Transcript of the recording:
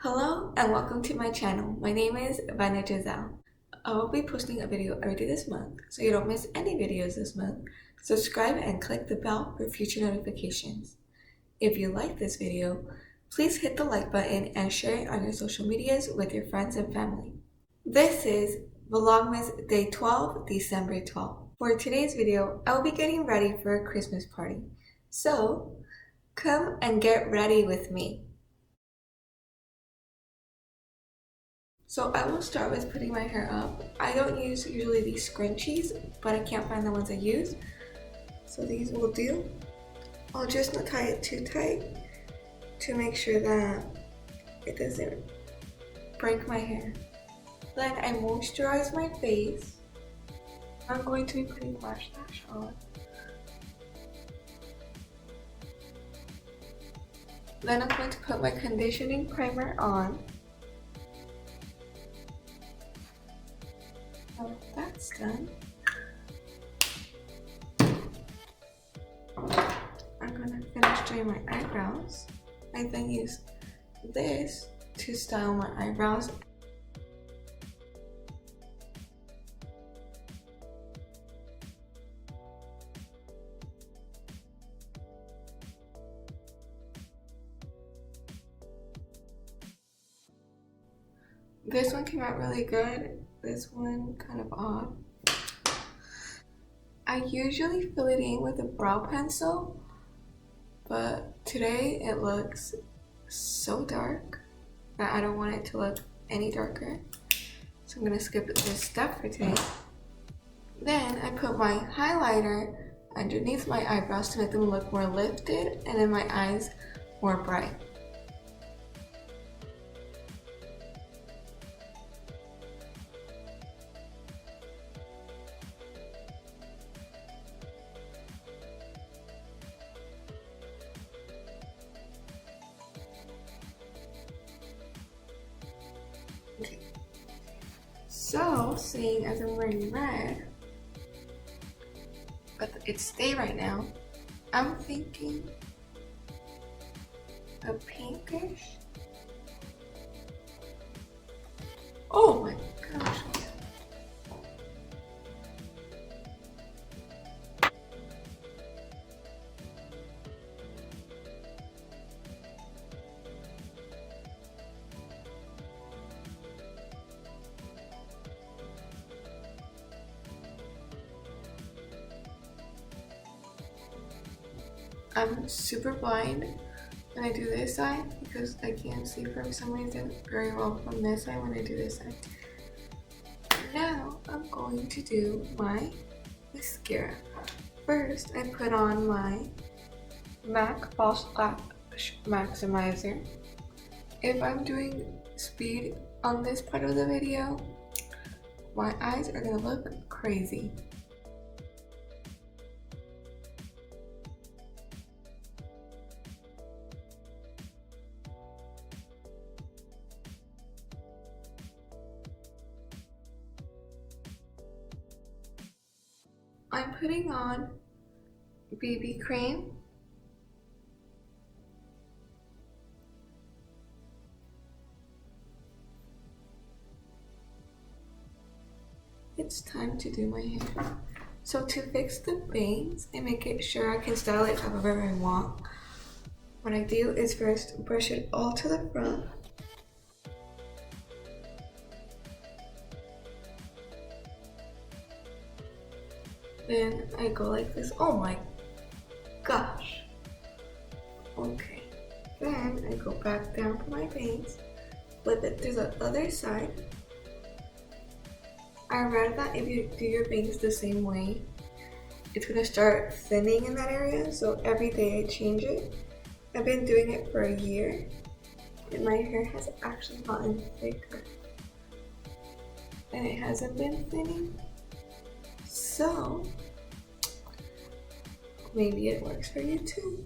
Hello and welcome to my channel. My name is Vane Gisselle. I will be posting a video every day this month, so you don't miss any videos this month. Subscribe and click the bell for future notifications. If you like this video, please hit the like button and share it on your social medias with your friends and family. This is Vlogmas Day 12, December 12th. For today's video, I will be getting ready for a Christmas party. So, come and get ready with me. So I will start with putting my hair up. I don't use usually these scrunchies, but I can't find the ones I use. So these will do. I'll just not tie it too tight to make sure that it doesn't break my hair. Then I moisturize my face. I'm going to be putting lash on. Then I'm going to put my conditioning primer on. So that's done. I'm gonna finish doing my eyebrows. I then use this to style my eyebrows. This one came out really good. This one kind of odd. I usually fill it in with a brow pencil, but today it looks so dark that I don't want it to look any darker. So I'm gonna skip this step for today. Then I put my highlighter underneath my eyebrows to make them look more lifted and then my eyes more bright. Okay. So, seeing as I'm wearing red, but it's day right now, I'm thinking a pinkish. Oh my gosh. I'm super blind when I do this side because I can't see for some reason very well from this side when I do this side. Now I'm going to do my mascara. First, I put on my MAC False Lash Maximizer. If I'm doing speed on this part of the video, my eyes are gonna look crazy. I'm putting on BB cream. It's time to do my hair. So to fix the bangs and make it sure I can style it however I want, what I do is first brush it all to the front. Then I go like this. Oh my gosh. Okay. Then I go back down for my bangs, flip it to the other side. I read that if you do your bangs the same way, it's gonna start thinning in that area. So every day I change it. I've been doing it for a year, and my hair has actually gotten thicker, and it hasn't been thinning. So maybe it works for you too.